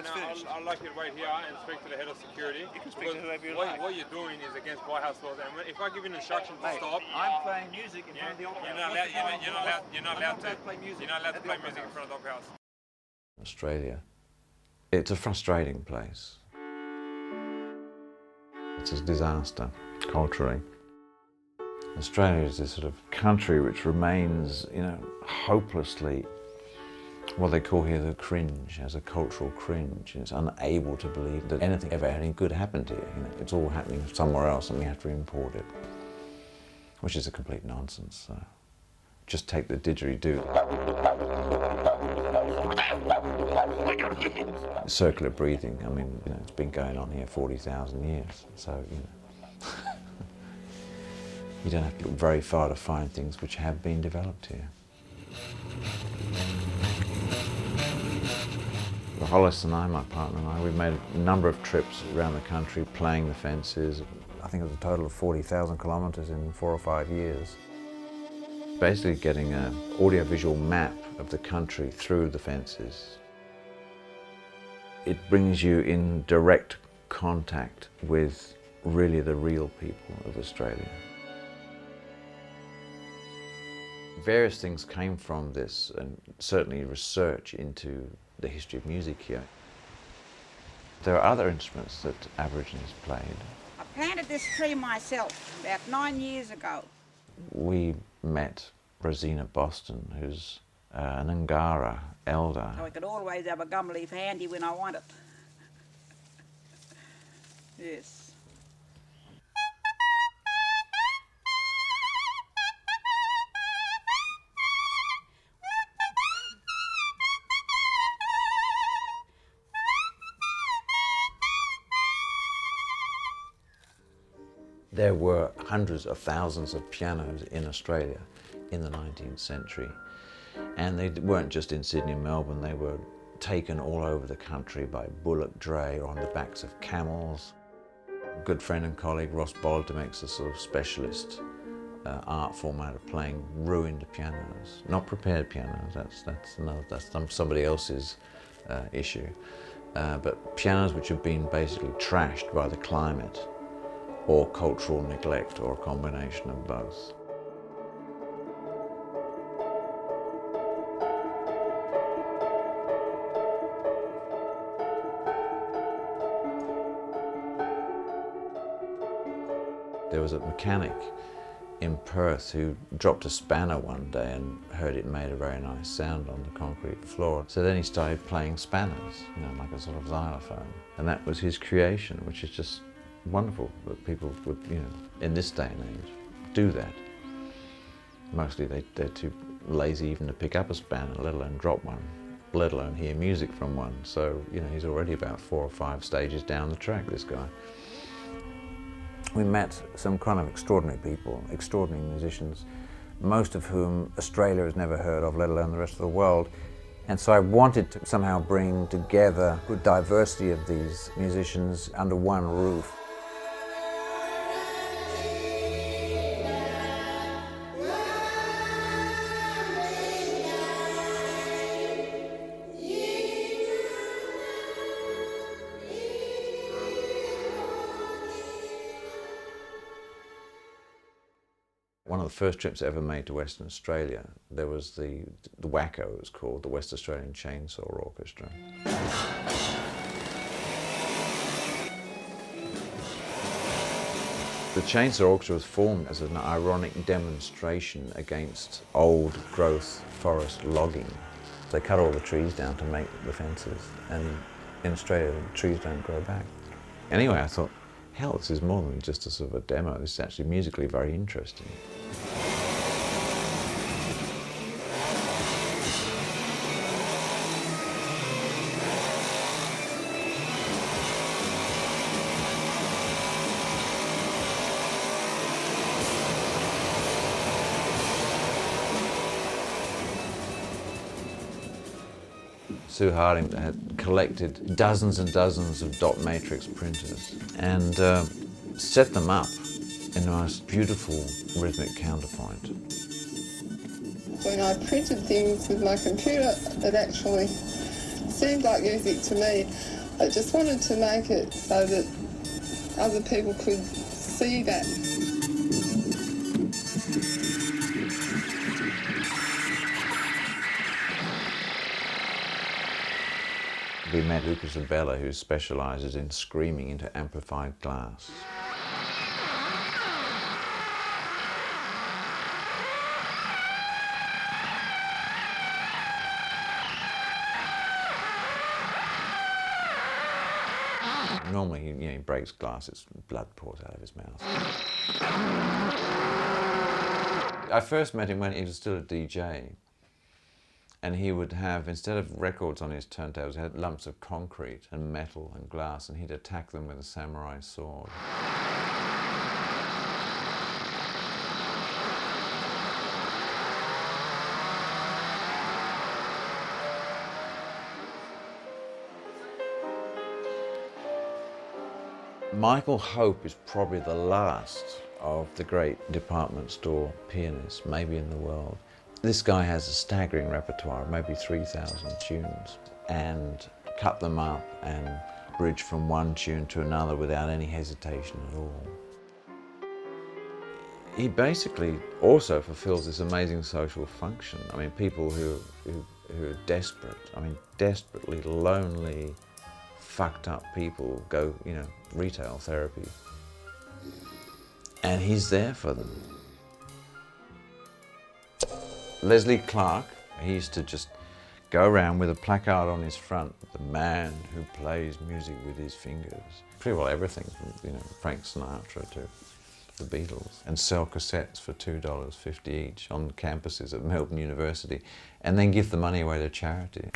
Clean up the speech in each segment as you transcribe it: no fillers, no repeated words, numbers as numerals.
finished. I'd like you to wait here and speak to the head of security. You can speak to whoever you like. What you're doing is against White House laws, and if I give you an instruction to stop, I'm playing music in front of the opera house. You're not allowed to play music in front of the opera house. Australia, it's a frustrating place. It's a disaster culturally. Australia is this sort of country which remains, you know, hopelessly what they call here the cringe, has a cultural cringe. It's unable to believe that anything ever any good happened here. You know, it's all happening somewhere else and we have to import it, which is a complete nonsense. So just take the didgeridoo. Circular breathing, I mean, you know, it's been going on here 40,000 years, so, you know. You don't have to look very far to find things which have been developed here. Hollis and I, my partner and I, we've made a number of trips around the country playing the fences. I think it was a total of 40,000 kilometres in 4 or 5 years. Basically getting an audio-visual map of the country through the fences. It brings you in direct contact with really the real people of Australia. Various things came from this, and certainly research into the history of music here. There are other instruments that Aborigines played. I planted this tree myself about 9 years ago. We met Rosina Boston, who's an Ngara elder. So I could always have a gum leaf handy when I want it. Yes. There were hundreds of thousands of pianos in Australia in the 19th century, and they weren't just in Sydney and Melbourne, they were taken all over the country by bullock dray or on the backs of camels. A good friend and colleague Ross Bolter makes a sort of specialist art form out of playing ruined pianos, not prepared pianos, that's somebody else's issue, but pianos which have been basically trashed by the climate or cultural neglect, or a combination of both. There was a mechanic in Perth who dropped a spanner one day and heard it made a very nice sound on the concrete floor. So then he started playing spanners, you know, like a sort of xylophone. And that was his creation, which is just wonderful that people would, you know, in this day and age, do that. Mostly they're too lazy even to pick up a spanner, let alone drop one, let alone hear music from one. So, you know, he's already about 4 or 5 stages down the track, this guy. We met some kind of extraordinary people, extraordinary musicians, most of whom Australia has never heard of, let alone the rest of the world. And so I wanted to somehow bring together a good diversity of these musicians under one roof. One of the first trips I ever made to Western Australia, there was the WACO, it was called, the West Australian Chainsaw Orchestra. The Chainsaw Orchestra was formed as an ironic demonstration against old growth forest logging. They cut all the trees down to make the fences, and in Australia the trees don't grow back. Anyway, I thought, hell, this is more than just a sort of a demo, this is actually musically very interesting. Sue Harding had collected dozens and dozens of dot matrix printers and set them up in the most beautiful rhythmic counterpoint. When I printed things with my computer, it actually seemed like music to me. I just wanted to make it so that other people could see that. We met Lucas Abella, who specialises in screaming into amplified glass. Normally, he breaks glass, blood pours out of his mouth. I first met him when he was still a DJ. And he would have, instead of records on his turntables, he had lumps of concrete and metal and glass, and he'd attack them with a samurai sword. Michael Hope is probably the last of the great department store pianists, maybe in the world. This guy has a staggering repertoire of maybe 3,000 tunes, and cut them up and bridge from one tune to another without any hesitation at all. He basically also fulfills this amazing social function. I mean, people who are desperate, desperately lonely, fucked up people go, retail therapy. And he's there for them. Leslie Clark, he used to just go around with a placard on his front, the man who plays music with his fingers. Pretty well everything from, Frank Sinatra to the Beatles, and sell cassettes for $2.50 each on campuses at Melbourne University, and then give the money away to charity.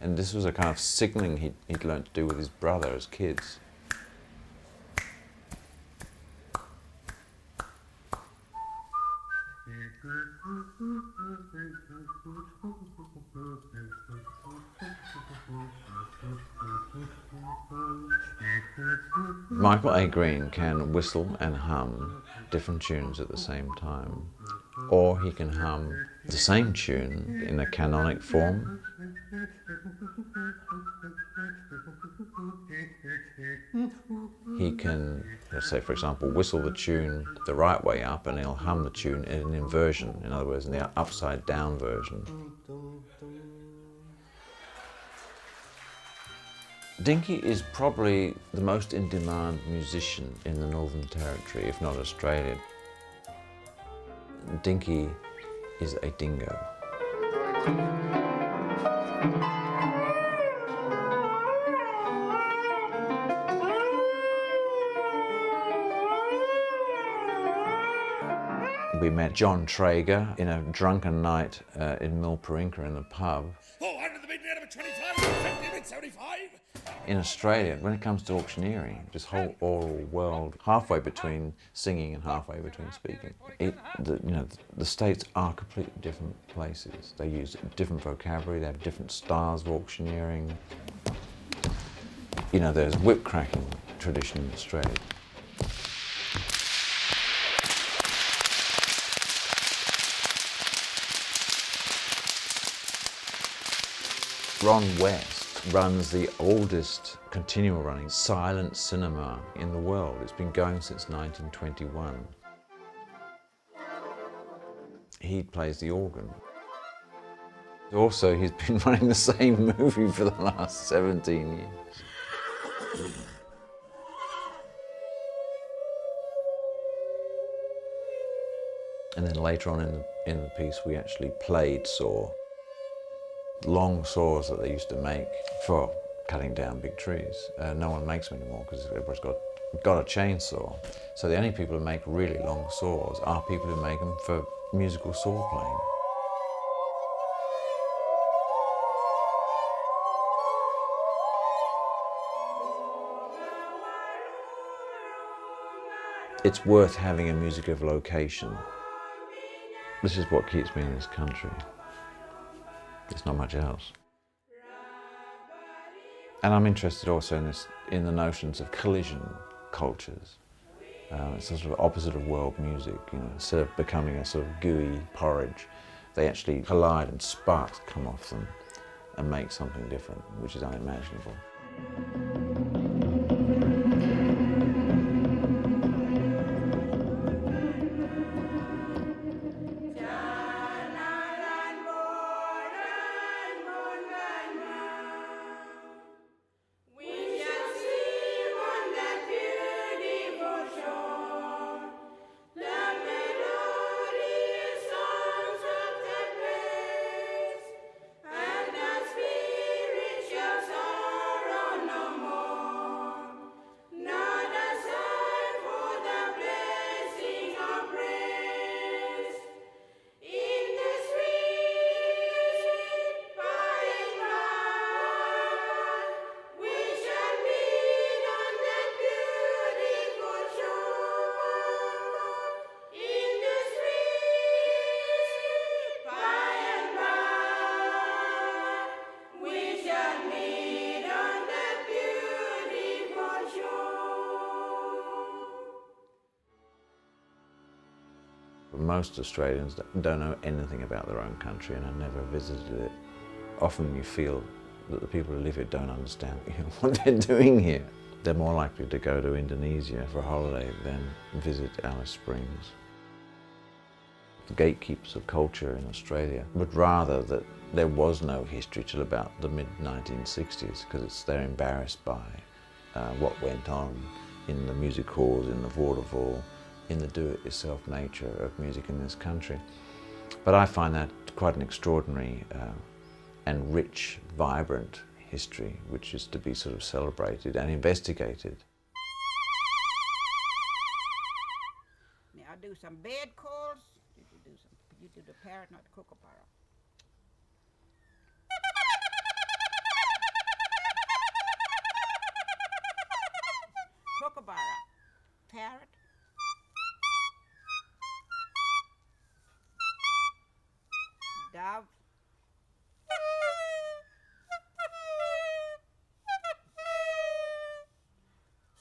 And this was a kind of signalling he'd learned to do with his brother as kids. Michael A. Green can whistle and hum different tunes at the same time, or he can hum the same tune in a canonic form. He can, let's say for example, whistle the tune the right way up and he'll hum the tune in an inversion, in other words, in the upside down version. Dinky is probably the most in-demand musician in the Northern Territory, if not Australia. Dinky is a dingo. We met John Traeger in a drunken night in Milparinka in the pub. Oh, under the midnight of 25, 75. In Australia, when it comes to auctioneering, this whole oral world, halfway between singing and halfway between speaking, the states are completely different places. They use different vocabulary, they have different styles of auctioneering. There's whip cracking tradition in Australia. Ron West runs the oldest continual running silent cinema in the world. It's been going since 1921. He plays the organ. Also, he's been running the same movie for the last 17 years. And then later on in the piece, we actually played saw. Long saws that they used to make for cutting down big trees. No one makes them anymore because everybody's got a chainsaw. So the only people who make really long saws are people who make them for musical saw playing. It's worth having a music of location. This is what keeps me in this country. There's not much else. And I'm interested also in the notions of collision cultures. It's a sort of opposite of world music, you know. Instead of becoming a sort of gooey porridge, they actually collide and sparks come off them and make something different, which is unimaginable. Most Australians don't know anything about their own country and have never visited it. Often you feel that the people who live here don't understand what they're doing here. They're more likely to go to Indonesia for a holiday than visit Alice Springs. The gatekeepers of culture in Australia would rather that there was no history till about the mid-1960s, because they're embarrassed by what went on in the music halls, in the vaudeville, in the do-it-yourself nature of music in this country. But I find that quite an extraordinary and rich, vibrant history, which is to be sort of celebrated and investigated. Now I do some bed calls. You do the parrot, not the kookaburra. Kookaburra, parrot. Dove.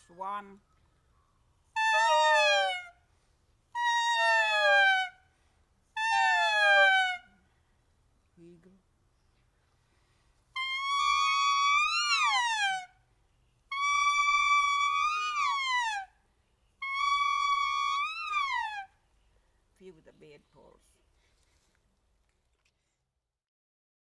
Swan. Eagle. Few of the bed calls.